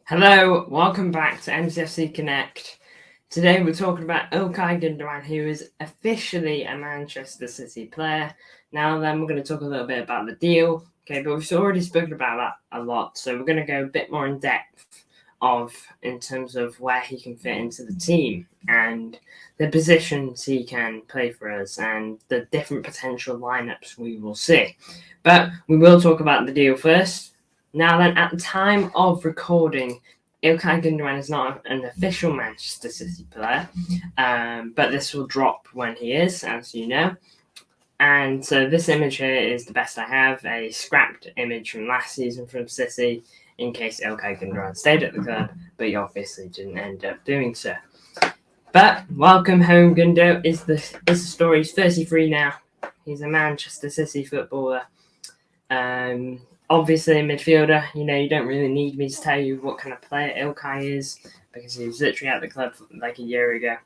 Hello, welcome back to MCFC Connect. Today we're talking about Ilkay Gundogan, who is officially a Manchester City player. Now then, we're going to talk a little bit about the deal. Okay, but we've already spoken about that a lot, so we're going to go a bit more in depth in terms of where he can fit into the team and the positions he can play for us and the different potential lineups we will see. But we will talk about the deal first. Now then, at the time of recording, Ilkay Gundogan is not an official Manchester City player, but this will drop when he is, as you know. And so this image here is the best I have, a scrapped image from last season from City, in case Ilkay Gundogan stayed at the club, but he obviously didn't end up doing so. But welcome home, Gundo. Is the story. He's 33 now. He's a Manchester City footballer. Obviously a midfielder. You don't really need me to tell you what kind of player Ilkay is, because he was literally at the club like a year ago.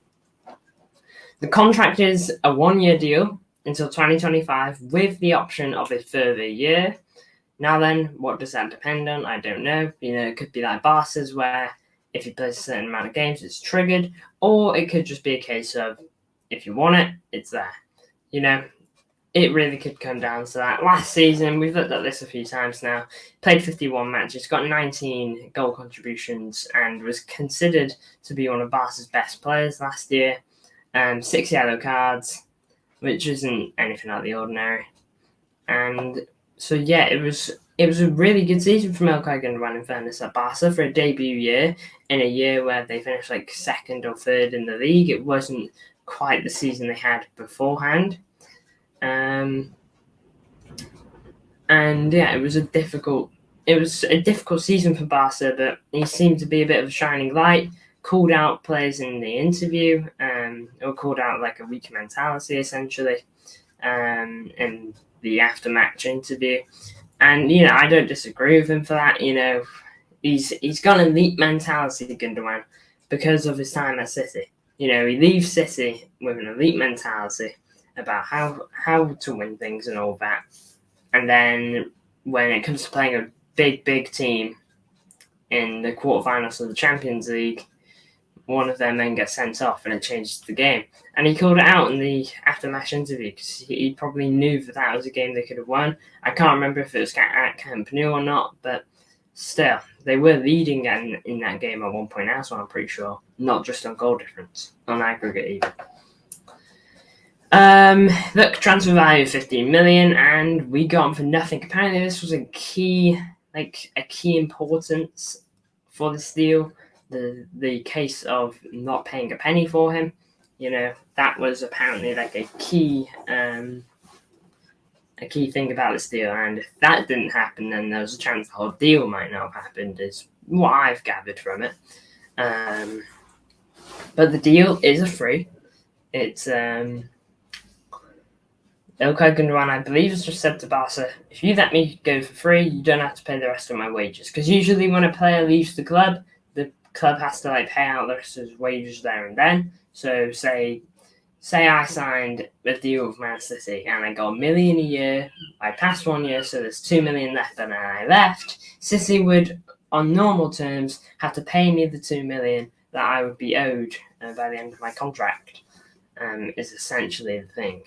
The contract is a 1-year deal until 2025 with the option of a further year. Now then, what does that depend on? I don't know. It could be like Barca's, where if he plays a certain amount of games, it's triggered, or it could just be a case of if you want it, it's there. It really could come down to that. Last season, we've looked at this a few times now, played 51 matches, got 19 goal contributions, and was considered to be one of Barca's best players last year. 6 yellow cards, which isn't anything out of the ordinary. And so, yeah, it was a really good season from Ilkay Gundogan, in fairness, at Barca for a debut year, in a year where they finished like second or third in the league. It wasn't quite the season they had beforehand. And yeah, it was a difficult season for Barca, but he seemed to be a bit of a shining light. Called out players in the interview, or called out like a weak mentality essentially, in the after-match interview. And I don't disagree with him for that. He's got an elite mentality, Gundogan, because of his time at City. He leaves City with an elite mentality about how to win things and all that. And then when it comes to playing a big team in the quarterfinals of the Champions League, one of their men gets sent off and it changes the game. And he called it out in the after-match interview because he probably knew that was a game they could have won. I can't remember if it was at Camp Nou or not, but still, they were leading in that game at one point as well, I'm pretty sure. Not just on goal difference, on aggregate even. Look, transfer value of 15 million, and we got him for nothing. Apparently, this was a key importance for this deal. The case of not paying a penny for him, that was apparently like a key thing about this deal. And if that didn't happen, then there was a chance the whole deal might not have happened, is what I've gathered from it. But the deal is a free. It's Ilkay Gundogan, I believe, has just said to Barca, if you let me go for free, you don't have to pay the rest of my wages. Because usually when a player leaves the club has to pay out the rest of his wages there and then. So say I signed a deal with Man City and I got $1 million a year. I passed 1 year, so there's $2 million left, and I left. City would, on normal terms, have to pay me the $2 million that I would be owed by the end of my contract. Is essentially the thing.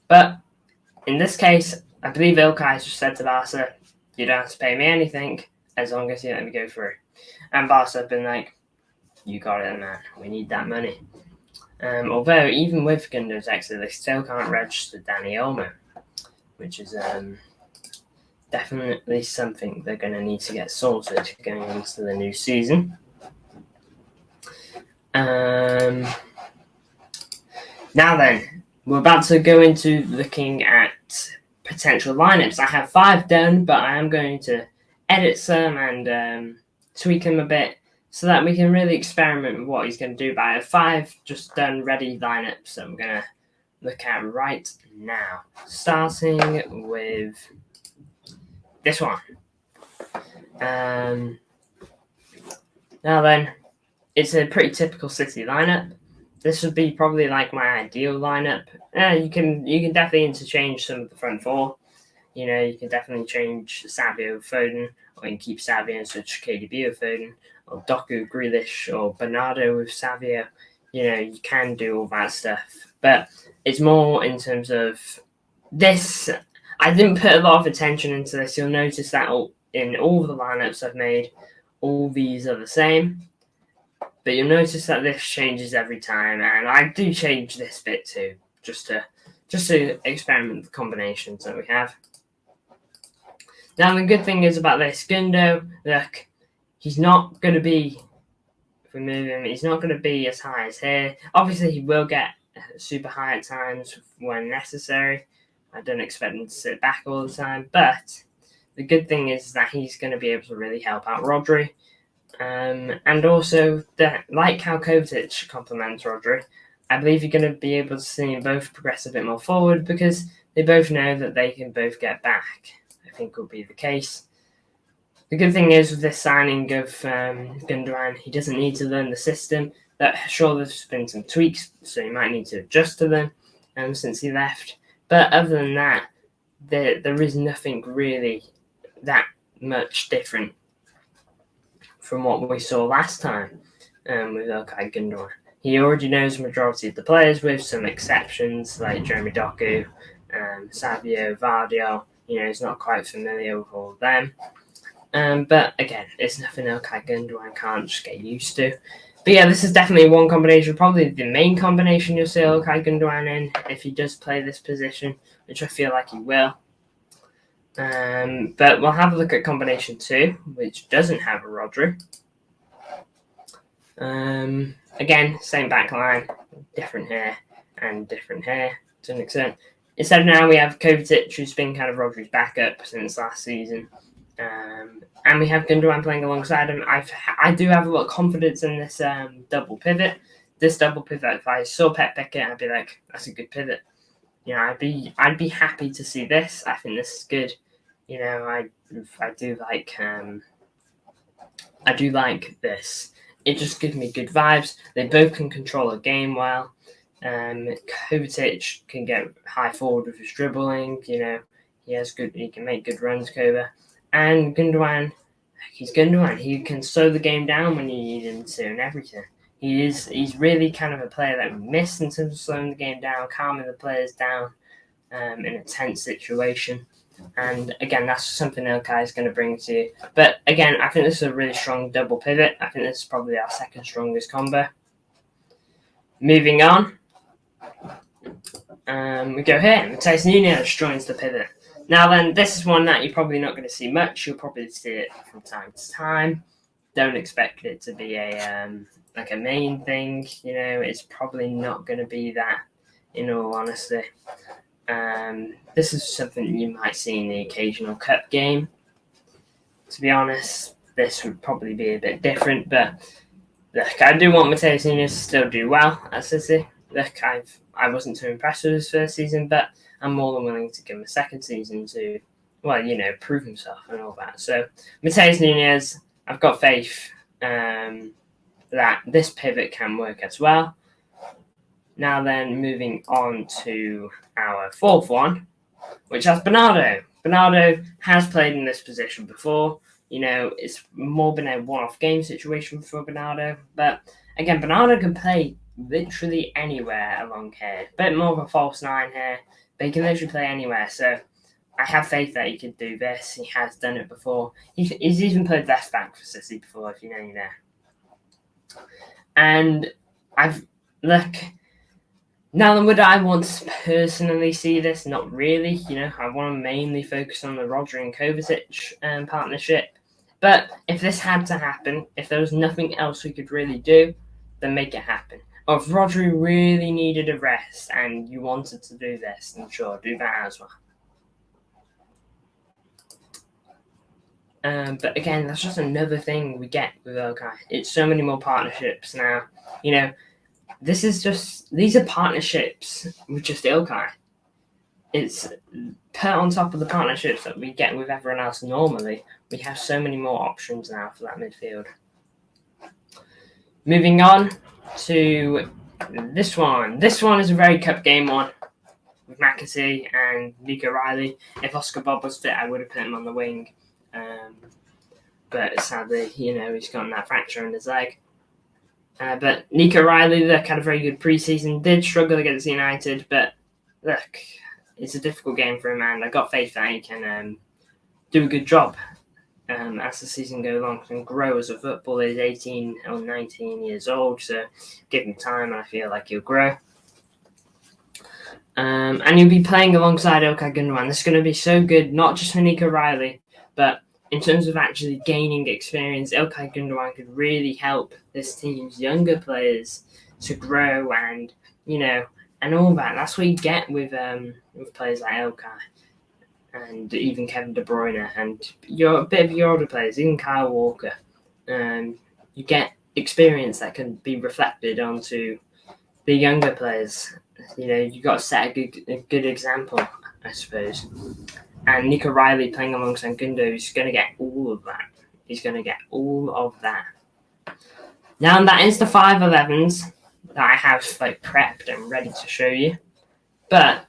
But in this case, I believe Ilkay just said to Barca, you don't have to pay me anything as long as you let me go through. And Barca have been like, you got it, man. We need that money. Although, even with Gundogan's exit, they still can't register Dani Olmo, which is definitely something they're going to need to get sorted going into the new season. Now then, we're about to go into looking at potential lineups. I have 5 done, but I am going to edit some and tweak them a bit so that we can really experiment with what he's going to do. But I have 5 just done ready lineups that I'm going to look at right now. Starting with this one. Now then, it's a pretty typical City lineup. This would be probably like my ideal lineup. You can definitely interchange some of the front four. You can definitely change Savio with Foden, or you can keep Savio and switch KDB with Foden, or Doku, Grealish, or Bernardo with Savio. You can do all that stuff. But it's more in terms of this. I didn't put a lot of attention into this. You'll notice that in all the lineups I've made, all these are the same. But you'll notice that this changes every time, and I do change this bit too, just to experiment with the combinations that we have. Now, the good thing is about this Gundo, look, he's not going to be, if we move him, he's not going to be as high as here. Obviously, he will get super high at times when necessary. I don't expect him to sit back all the time, but the good thing is that he's going to be able to really help out Rodri. And also, like how Kovacic complements Rodri, I believe you're going to be able to see them both progress a bit more forward because they both know that they can both get back. I think will be the case. The good thing is with this signing of Gundogan, he doesn't need to learn the system. Sure, there's been some tweaks, so he might need to adjust to them since he left. But other than that, there is nothing really that much different from what we saw last time with Ilkay Gundogan. He already knows the majority of the players, with some exceptions like Jeremy Doku, Savio, Vardio. He's not quite familiar with all of them. But again, it's nothing Ilkay Gundogan can't just get used to. But yeah, this is definitely one combination, probably the main combination you'll see Ilkay Gundogan in if he does play this position, which I feel like he will. But we'll have a look at combination 2, which doesn't have a Rodri. Again, same back line, different here and different here to an extent. Instead, now we have Kovacic, who's been kind of Rodri's backup since last season. And we have Gundogan playing alongside him. I do have a lot of confidence in this double pivot. This double pivot, if I saw Pep pick it, I'd be like, that's a good pivot. I'd be happy to see this. I think this is good. I do like this. It just gives me good vibes. They both can control a game well. Kovacic can get high forward with his dribbling. He can make good runs, Kova. And Gundogan, he's Gundogan. He can slow the game down when you need him to and everything. He's really kind of a player that we miss in terms of slowing the game down, calming the players down in a tense situation. And again, that's something Ilkay is going to bring to you. But again, I think this is a really strong double pivot. I think this is probably our second strongest combo. Moving on, we go here. Matheus Nunes joins the pivot. Now then, this is one that you're probably not going to see much. You'll probably see it from time to time. Don't expect it to be a main thing. It's probably not going to be that, in all honesty. This is something you might see in the occasional cup game. To be honest, this would probably be a bit different, but look, I do want Matheus Nunes to still do well at City. Look, I wasn't too impressed with his first season, but I'm more than willing to give him a second season to, prove himself and all that. So, Matheus Nunes, I've got faith that this pivot can work as well. Now then, moving on to our fourth one, which has Bernardo. Bernardo has played in this position before. It's more been a one-off game situation for Bernardo. But again, Bernardo can play literally anywhere along here. A bit more of a false 9 here, but he can literally play anywhere. So I have faith that he could do this. He has done it before. He's even played left back for City before, if you know. And now then, would I want to personally see this? Not really. I want to mainly focus on the Rodri and Kovacic partnership. But if this had to happen, if there was nothing else we could really do, then make it happen. Or if Rodri really needed a rest and you wanted to do this, then sure, do that as well. But again, that's just another thing we get with Ilkay. It's so many more partnerships now. These are partnerships with just Ilkay. It's put on top of the partnerships that we get with everyone else normally. We have so many more options now for that midfield. Moving on to this one. This one is a very cup game one. with McAtee and Nico Riley. If Oscar Bob was fit, I would have put him on the wing. But sadly, he's gotten that fracture in his leg. But Nico Riley, look, had a very good preseason. Did struggle against United, but look, it's a difficult game for him, and I got faith that he can do a good job as the season goes along and grow as a footballer. He's 18 or 19 years old, so give him time, and I feel like he'll grow. And he'll be playing alongside Ilkay Gundogan. This is going to be so good, not just for Nico Riley, but in terms of actually gaining experience. Ilkay Gundogan could really help this team's younger players to grow and all that. That's what you get with players like Ilkay and even Kevin De Bruyne and a bit of your older players, even Kyle Walker. You get experience that can be reflected onto the younger players. You got to set a good example, I suppose. And Nico Riley playing alongside Gundo is going to get all of that. He's going to get all of that. Now that is the 5-11s that I have prepped and ready to show you. But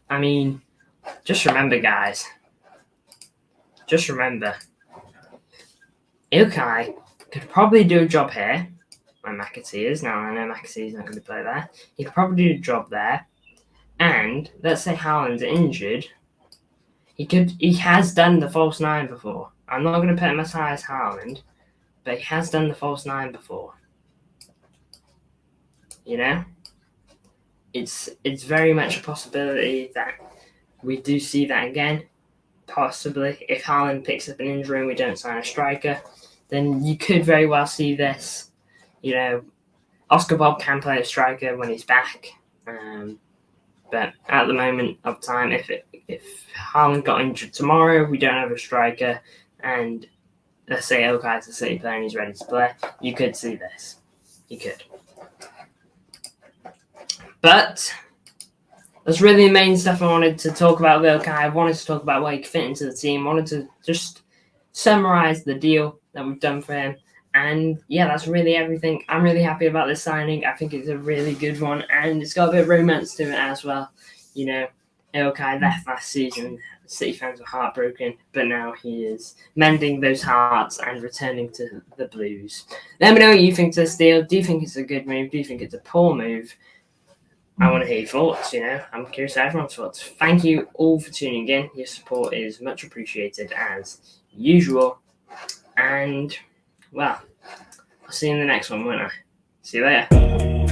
just remember, guys. Just remember, Ilkay could probably do a job here, where McAtee is. Now, I know McAtee is not going to play there. He could probably do a job there. And let's say Haaland's injured. He has done the false 9 before. I'm not going to put him as high as Haaland, but he has done the false 9 before. It's very much a possibility that we do see that again. Possibly, if Haaland picks up an injury and we don't sign a striker, then you could very well see this. Oscar Bob can play a striker when he's back, but at the moment of time, if Haaland got injured tomorrow, we don't have a striker, and let's say Ilkay's a City player and he's ready to play, you could see this. You could. But that's really the main stuff I wanted to talk about with Ilkay. I wanted to talk about where he could fit into the team. I wanted to just summarise the deal that we've done for him. And yeah, that's really everything. I'm really happy about this signing. I think it's a really good one, and it's got a bit of romance to it as well. Ilkay left last season. City fans were heartbroken, but now he is mending those hearts and returning to the Blues. Let me know what you think of this deal. Do you think it's a good move? Do you think it's a poor move? I want to hear your thoughts, I'm curious about everyone's thoughts. Thank you all for tuning in. Your support is much appreciated as usual. And, well, I'll see you in the next one, won't I? See you later.